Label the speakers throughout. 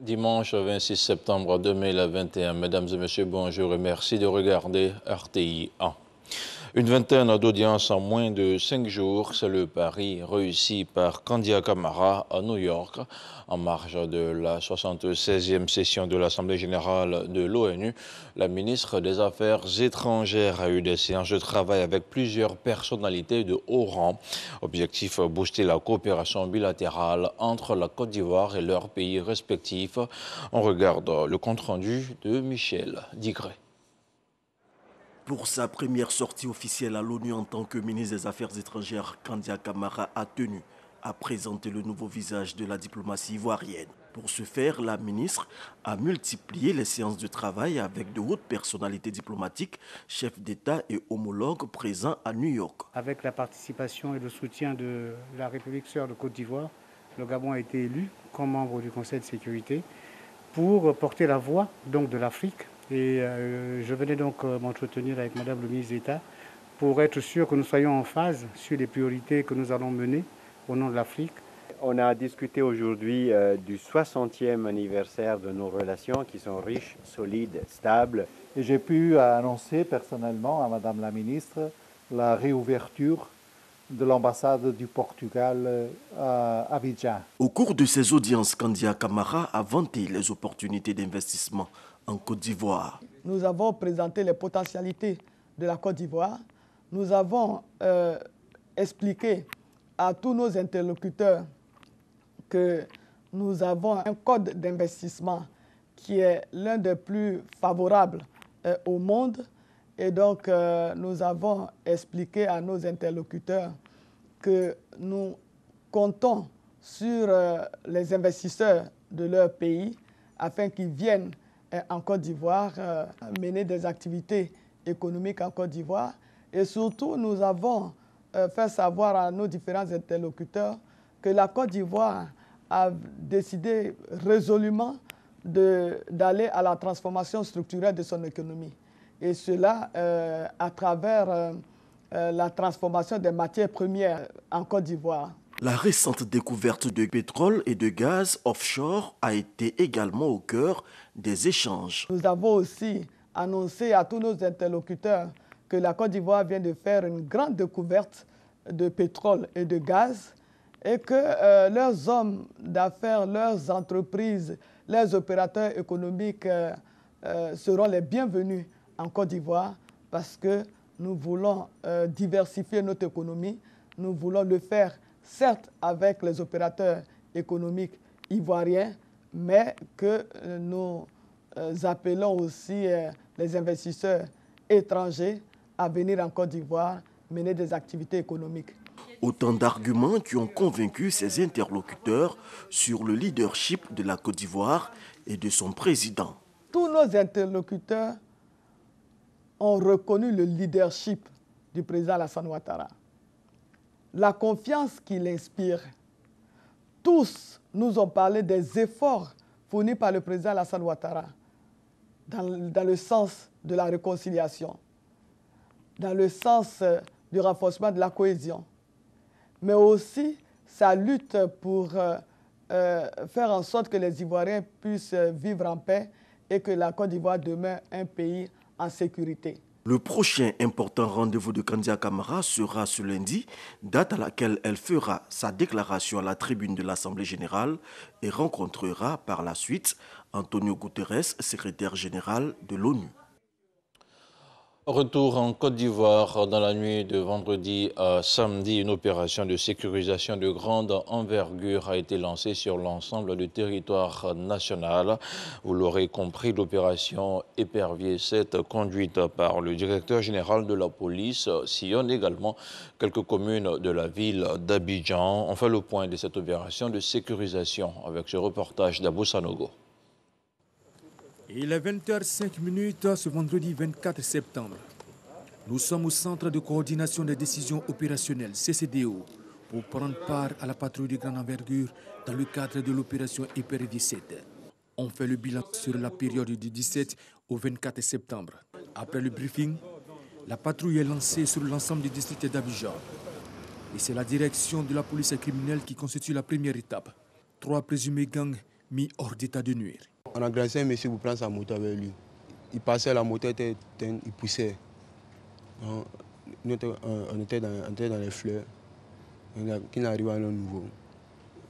Speaker 1: Dimanche 26 septembre 2021. Mesdames et messieurs, bonjour et merci de regarder RTI 1. Une vingtaine d'audiences en moins de 5 jours, c'est le pari réussi par Kandia Camara à New York. En marge de la 76e session de l'Assemblée générale de l'ONU, la ministre des Affaires étrangères a eu des séances de travail avec plusieurs personnalités de haut rang. Objectif, booster la coopération bilatérale entre la Côte d'Ivoire et leurs pays respectifs. On regarde le compte-rendu de Michel Digré.
Speaker 2: Pour sa première sortie officielle à l'ONU en tant que ministre des Affaires étrangères, Kandia Camara a tenu à présenter le nouveau visage de la diplomatie ivoirienne. Pour ce faire, la ministre a multiplié les séances de travail avec de hautes personnalités diplomatiques, chefs d'État et homologues présents à New York.
Speaker 3: Avec la participation et le soutien de la République sœur de Côte d'Ivoire, le Gabon a été élu comme membre du Conseil de sécurité pour porter la voix donc, de l'Afrique. Et je venais donc m'entretenir avec Madame le ministre d'État pour être sûr que nous soyons en phase sur les priorités que nous allons mener au nom de l'Afrique.
Speaker 4: On a discuté aujourd'hui du 60e anniversaire de nos relations qui sont riches, solides, stables.
Speaker 5: Et j'ai pu annoncer personnellement à Madame la ministre la réouverture de l'ambassade du Portugal à Abidjan.
Speaker 2: Au cours de ces audiences, Kandia Camara a vanté les opportunités d'investissement en Côte d'Ivoire.
Speaker 6: Nous avons présenté les potentialités de la Côte d'Ivoire. Nous avons expliqué à tous nos interlocuteurs que nous avons un code d'investissement qui est l'un des plus favorables au monde. Et donc, nous avons expliqué à nos interlocuteurs que nous comptons sur les investisseurs de leur pays afin qu'ils viennent en Côte d'Ivoire, mener des activités économiques en Côte d'Ivoire. Et surtout, nous avons fait savoir à nos différents interlocuteurs que la Côte d'Ivoire a décidé résolument d'aller à la transformation structurelle de son économie. Et cela à travers la transformation des matières premières en Côte d'Ivoire.
Speaker 2: La récente découverte de pétrole et de gaz offshore a été également au cœur des échanges.
Speaker 6: Nous avons aussi annoncé à tous nos interlocuteurs que la Côte d'Ivoire vient de faire une grande découverte de pétrole et de gaz et que leurs hommes d'affaires, leurs entreprises, leurs opérateurs économiques seront les bienvenus en Côte d'Ivoire parce que nous voulons diversifier notre économie. Nous voulons le faire certes avec les opérateurs économiques ivoiriens, mais que nous appelons aussi les investisseurs étrangers à venir en Côte d'Ivoire mener des activités économiques.
Speaker 2: Autant d'arguments qui ont convaincu ses interlocuteurs sur le leadership de la Côte d'Ivoire et de son président.
Speaker 6: Tous nos interlocuteurs ont reconnu le leadership du président Alassane Ouattara, la confiance qu'il inspire. Tous nous ont parlé des efforts fournis par le président Alassane Ouattara dans le sens de la réconciliation, dans le sens du renforcement de la cohésion, mais aussi sa lutte pour faire en sorte que les Ivoiriens puissent vivre en paix et que la Côte d'Ivoire demeure un pays en sécurité.
Speaker 2: Le prochain important rendez-vous de Kandia Camara sera ce lundi, date à laquelle elle fera sa déclaration à la tribune de l'Assemblée générale et rencontrera par la suite Antonio Guterres, secrétaire général de l'ONU.
Speaker 1: Retour en Côte d'Ivoire dans la nuit de vendredi à samedi. Une opération de sécurisation de grande envergure a été lancée sur l'ensemble du territoire national. Vous l'aurez compris, l'opération Épervier 7, conduite par le directeur général de la police, sillonne également quelques communes de la ville d'Abidjan. On fait le point de cette opération de sécurisation avec ce reportage d'Abou Sanogo.
Speaker 7: Il est 20h05 ce vendredi 24 septembre. Nous sommes au Centre de coordination des décisions opérationnelles, CCDO, pour prendre part à la patrouille de grande envergure dans le cadre de l'opération Épervier 7. On fait le bilan sur la période du 17 au 24 septembre. Après le briefing, la patrouille est lancée sur l'ensemble du district d'Abidjan. Et c'est la direction de la police criminelle qui constitue la première étape. 3 présumés gangs mis hors d'état de nuire.
Speaker 8: On a agressé un monsieur pour prendre sa moto avec lui. Il passait, la moto était éteinte, il poussait. On était dans les fleurs. Quand il arrive à l'un nouveau,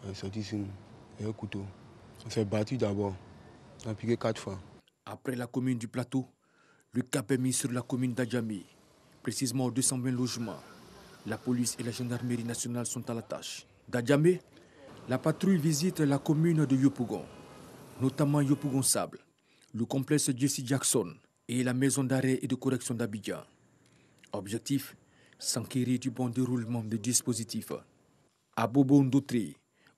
Speaker 8: on est sorti sur nous, avec un couteau. On s'est battu d'abord. On a piqué 4 fois.
Speaker 7: Après la commune du Plateau, le cap est mis sur la commune d'Adjamé, précisément 220 logements. La police et la gendarmerie nationale sont à la tâche. D'Adjamé, la patrouille visite la commune de Yopougon, notamment Yopougon-Sable, le complexe Jesse Jackson et la maison d'arrêt et de correction d'Abidjan. Objectif, s'enquérir du bon déroulement des dispositifs. À Bobo-Ndotri,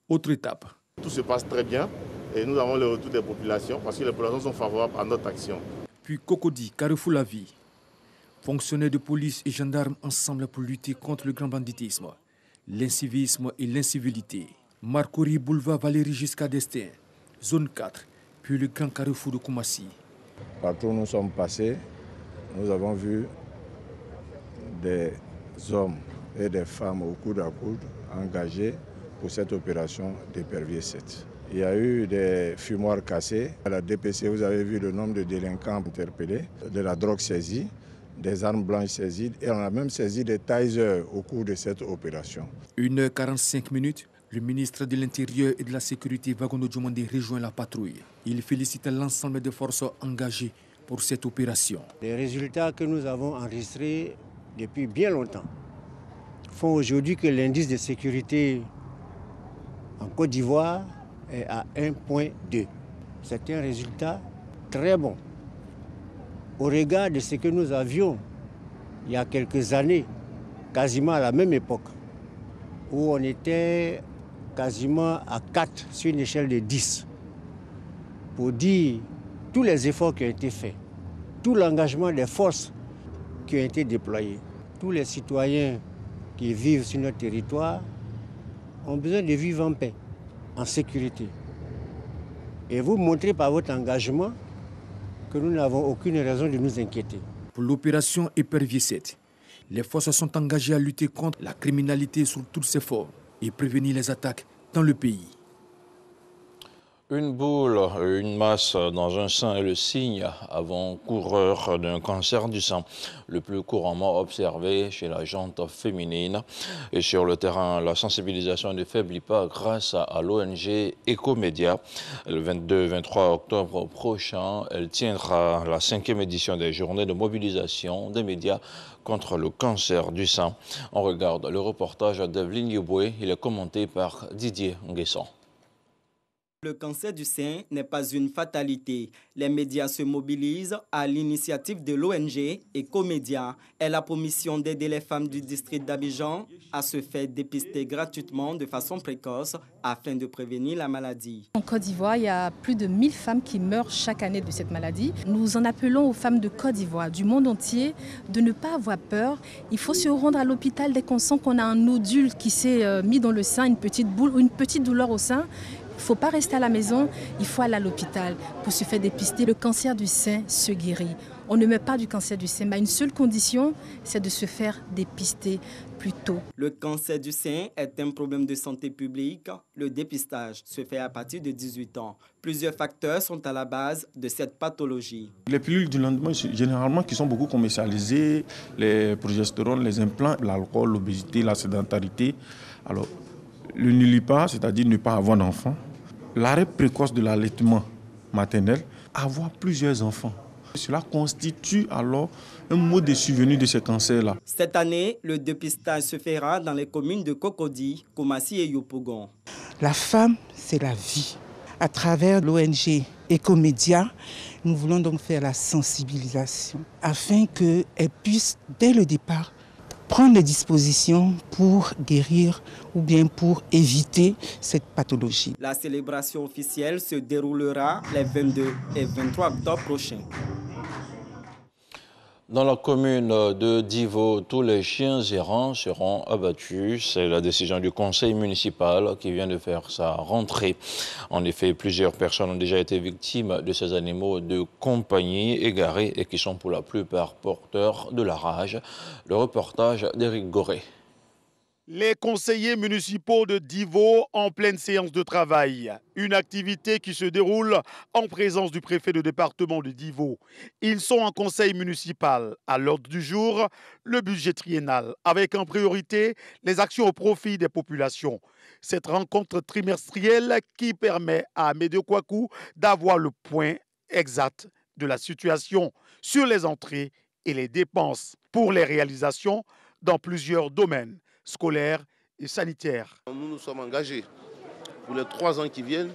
Speaker 7: autre étape.
Speaker 9: Tout se passe très bien et nous avons le retour des populations parce que les populations sont favorables à notre action.
Speaker 7: Puis Cocody, Carrefour-la-Vie. Fonctionnaires de police et gendarmes ensemble pour lutter contre le grand banditisme, l'incivisme et l'incivilité. Marcory, boulevard Valérie jusqu'à Destin, zone 4, puis le grand carrefour de Koumassi.
Speaker 10: Partout où nous sommes passés, nous avons vu des hommes et des femmes au coude à coude engagés pour cette opération d'Épervier 7. Il y a eu des fumoirs cassés. À la DPC, vous avez vu le nombre de délinquants interpellés, de la drogue saisie, des armes blanches saisies et on a même saisi des tasers au cours de cette opération.
Speaker 7: 1h45, le ministre de l'Intérieur et de la Sécurité Vagono Djomandé rejoint la patrouille. Il félicite l'ensemble des forces engagées pour cette opération.
Speaker 11: Les résultats que nous avons enregistrés depuis bien longtemps font aujourd'hui que l'indice de sécurité en Côte d'Ivoire est à 1,2. C'est un résultat très bon. Au regard de ce que nous avions il y a quelques années, quasiment à la même époque, où on était quasiment à 4 sur une échelle de 10. Pour dire tous les efforts qui ont été faits, tout l'engagement des forces qui ont été déployées, tous les citoyens qui vivent sur notre territoire ont besoin de vivre en paix, en sécurité. Et vous montrez par votre engagement que nous n'avons aucune raison de nous inquiéter.
Speaker 7: Pour l'opération Épervier 7, les forces sont engagées à lutter contre la criminalité sous toutes ses formes et prévenir les attaques dans le pays.
Speaker 1: Une boule, une masse dans un sein est le signe avant-coureur d'un cancer du sein, le plus couramment observé chez la gente féminine. Et sur le terrain, la sensibilisation ne faiblit pas grâce à l'ONG Ecomédia. Le 22-23 octobre prochain, elle tiendra la 5e édition des journées de mobilisation des médias contre le cancer du sein. On regarde le reportage d'Evelyne Yoboué, il est commenté par Didier Nguesson.
Speaker 12: Le cancer du sein n'est pas une fatalité. Les médias se mobilisent à l'initiative de l'ONG Ecomédia. Elle a pour mission d'aider les femmes du district d'Abidjan à se faire dépister gratuitement de façon précoce afin de prévenir la maladie.
Speaker 13: En Côte d'Ivoire, il y a plus de 1000 femmes qui meurent chaque année de cette maladie. Nous en appelons aux femmes de Côte d'Ivoire, du monde entier, de ne pas avoir peur. Il faut se rendre à l'hôpital dès qu'on sent qu'on a un nodule qui s'est mis dans le sein, une petite boule ou une petite douleur au sein. Il ne faut pas rester à la maison, il faut aller à l'hôpital pour se faire dépister. Le cancer du sein se guérit. On ne meurt pas du cancer du sein, mais à une seule condition, c'est de se faire dépister plus tôt.
Speaker 12: Le cancer du sein est un problème de santé publique. Le dépistage se fait à partir de 18 ans. Plusieurs facteurs sont à la base de cette pathologie.
Speaker 14: Les pilules du lendemain, généralement, qui sont beaucoup commercialisées, les progestérones, les implants, l'alcool, l'obésité, la sédentarité. Alors, le nullipa, c'est-à-dire ne pas avoir d'enfants. L'arrêt précoce de l'allaitement maternel, avoir plusieurs enfants. Cela constitue alors un mode de survenue de ce cancer-là.
Speaker 12: Cette année, le dépistage se fera dans les communes de Cocody, Koumassi et Yopougon.
Speaker 15: La femme, c'est la vie. À travers l'ONG Ecomédia, nous voulons donc faire la sensibilisation afin qu'elle puisse, dès le départ, prendre les dispositions pour guérir ou bien pour éviter cette pathologie.
Speaker 12: La célébration officielle se déroulera les 22 et 23 octobre prochains.
Speaker 1: Dans la commune de Divo, tous les chiens errants seront abattus. C'est la décision du conseil municipal qui vient de faire sa rentrée. En effet, plusieurs personnes ont déjà été victimes de ces animaux de compagnie égarés et qui sont pour la plupart porteurs de la rage. Le reportage d'Éric Goré.
Speaker 16: Les conseillers municipaux de Divo en pleine séance de travail. Une activité qui se déroule en présence du préfet de département de Divo. Ils sont en conseil municipal. À l'ordre du jour, le budget triennal, avec en priorité les actions au profit des populations. Cette rencontre trimestrielle qui permet à Amédée Kouakou d'avoir le point exact de la situation sur les entrées et les dépenses pour les réalisations dans plusieurs domaines scolaires et sanitaires.
Speaker 17: Nous nous sommes engagés pour les 3 ans qui viennent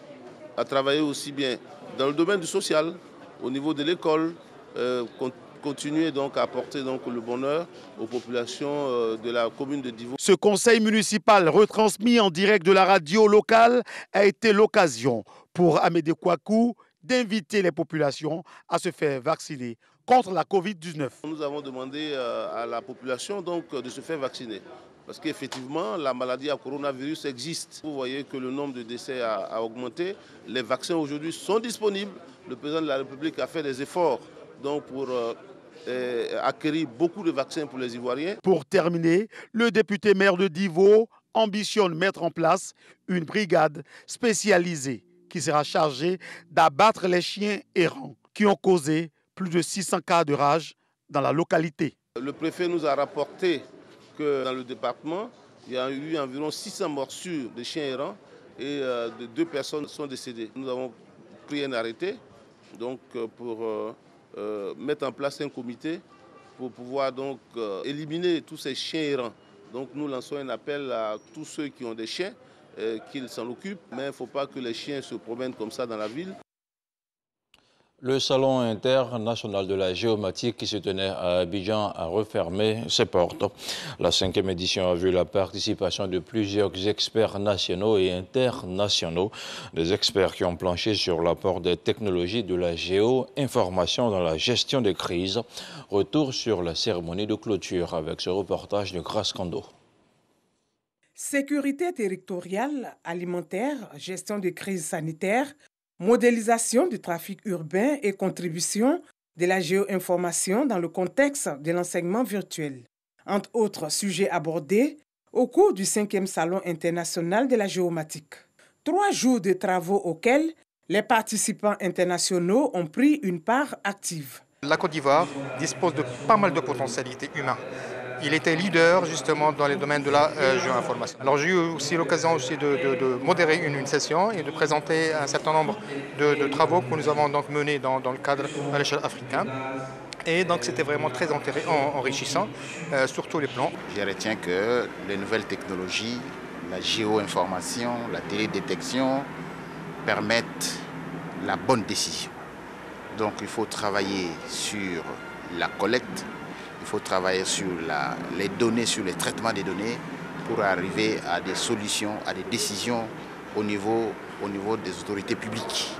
Speaker 17: à travailler aussi bien dans le domaine du social, au niveau de l'école, continuer donc à apporter donc le bonheur aux populations de la commune de Divo.
Speaker 16: Ce conseil municipal retransmis en direct de la radio locale a été l'occasion pour Amédée Kouakou d'inviter les populations à se faire vacciner contre la Covid-19.
Speaker 17: Nous avons demandé à la population donc de se faire vacciner. Parce qu'effectivement, la maladie à coronavirus existe. Vous voyez que le nombre de décès a augmenté. Les vaccins aujourd'hui sont disponibles. Le président de la République a fait des efforts donc, pour acquérir beaucoup de vaccins pour les Ivoiriens.
Speaker 16: Pour terminer, le député maire de Divo ambitionne mettre en place une brigade spécialisée qui sera chargée d'abattre les chiens errants qui ont causé plus de 600 cas de rage dans la localité.
Speaker 17: Le préfet nous a rapporté que dans le département, il y a eu environ 600 morsures de chiens errants et 2 personnes sont décédées. Nous avons pris un arrêté donc, pour mettre en place un comité pour pouvoir donc, éliminer tous ces chiens errants. Donc nous lançons un appel à tous ceux qui ont des chiens, qu'ils s'en occupent, mais il ne faut pas que les chiens se promènent comme ça dans la ville.
Speaker 1: Le Salon international de la géomatique qui se tenait à Abidjan a refermé ses portes. La 5e édition a vu la participation de plusieurs experts nationaux et internationaux, des experts qui ont planché sur l'apport des technologies de la géo-information dans la gestion des crises. Retour sur la cérémonie de clôture avec ce reportage de Grace Kondo.
Speaker 18: Sécurité territoriale, alimentaire, gestion des crises sanitaires, modélisation du trafic urbain et contribution de la géo-information dans le contexte de l'enseignement virtuel. Entre autres sujets abordés au cours du 5e Salon international de la géomatique. 3 jours de travaux auxquels les participants internationaux ont pris une part active.
Speaker 19: La Côte d'Ivoire dispose de pas mal de potentialités humaines. Il était leader justement dans les domaines de la géoinformation. Alors j'ai eu aussi l'occasion de modérer une session et de présenter un certain nombre de travaux que nous avons donc menés dans le cadre à l'échelle africaine. Et donc c'était vraiment très enrichissant sur tous les plans.
Speaker 20: Je retiens que les nouvelles technologies, la géoinformation, la télédétection permettent la bonne décision. Donc il faut travailler sur la collecte, il faut travailler sur les données, sur les traitements des données pour arriver à des solutions, à des décisions au niveau des autorités publiques.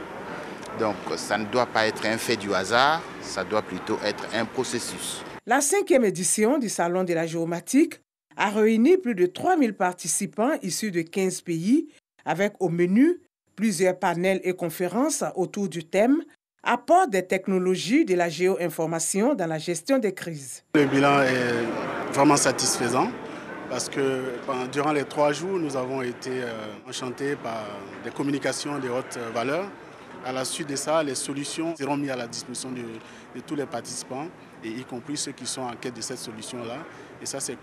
Speaker 20: Donc ça ne doit pas être un fait du hasard, ça doit plutôt être un processus.
Speaker 18: La 5e édition du Salon de la géomatique a réuni plus de 3000 participants issus de 15 pays avec au menu plusieurs panels et conférences autour du thème « Apport des technologies de la géoinformation dans la gestion des crises ».
Speaker 21: Le bilan est vraiment satisfaisant parce que durant les 3 jours, nous avons été enchantés par des communications de haute valeur. À la suite de ça, les solutions seront mises à la disposition de tous les participants, et y compris ceux qui sont en quête de cette solution-là. Et ça, c'est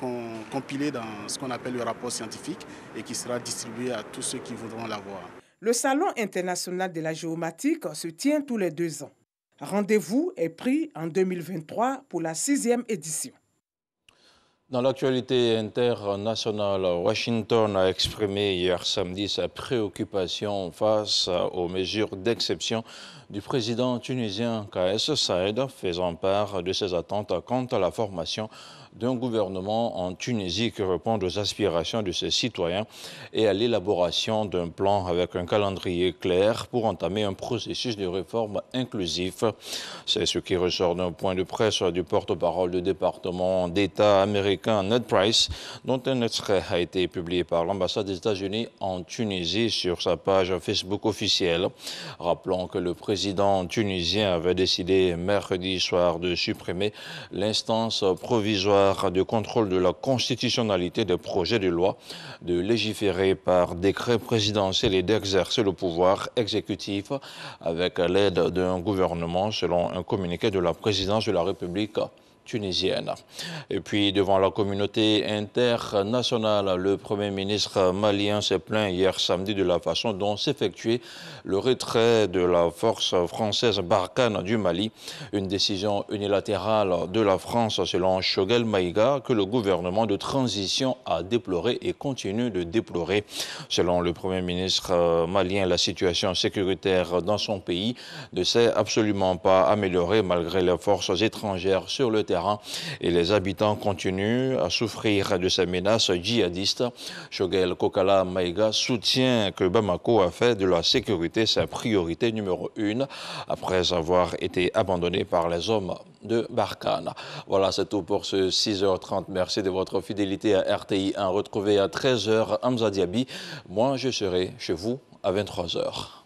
Speaker 21: compilé dans ce qu'on appelle le rapport scientifique et qui sera distribué à tous ceux qui voudront l'avoir.
Speaker 18: Le Salon international de la géomatique se tient tous les 2 ans. Rendez-vous est pris en 2023 pour la 6e édition.
Speaker 1: Dans l'actualité internationale, Washington a exprimé hier samedi sa préoccupation face aux mesures d'exception du président tunisien Kais Saied, faisant part de ses attentes quant à la formation d'un gouvernement en Tunisie qui réponde aux aspirations de ses citoyens et à l'élaboration d'un plan avec un calendrier clair pour entamer un processus de réforme inclusif. C'est ce qui ressort d'un point de presse du porte-parole du département d'État américain Ned Price, dont un extrait a été publié par l'ambassade des États-Unis en Tunisie sur sa page Facebook officielle. Rappelons que le président tunisien avait décidé mercredi soir de supprimer l'instance provisoire devoir de contrôle de la constitutionnalité des projets de loi, de légiférer par décret présidentiel et d'exercer le pouvoir exécutif avec l'aide d'un gouvernement, selon un communiqué de la présidence de la République tunisienne. Et puis, devant la communauté internationale, le Premier ministre malien s'est plaint hier samedi de la façon dont s'effectuait le retrait de la force française Barkhane du Mali, une décision unilatérale de la France selon Choguel Maïga que le gouvernement de transition a déploré et continue de déplorer. Selon le Premier ministre malien, la situation sécuritaire dans son pays ne s'est absolument pas améliorée malgré les forces étrangères sur le terrain et les habitants continuent à souffrir de ces menaces djihadistes. Choguel Kokala Maïga soutient que Bamako a fait de la sécurité sa priorité numéro 1 après avoir été abandonné par les hommes de Barkhane. Voilà, c'est tout pour ce 6h30. Merci de votre fidélité à RTI 1. Retrouvez à 13h Hamza Diaby. Moi, je serai chez vous à 23h.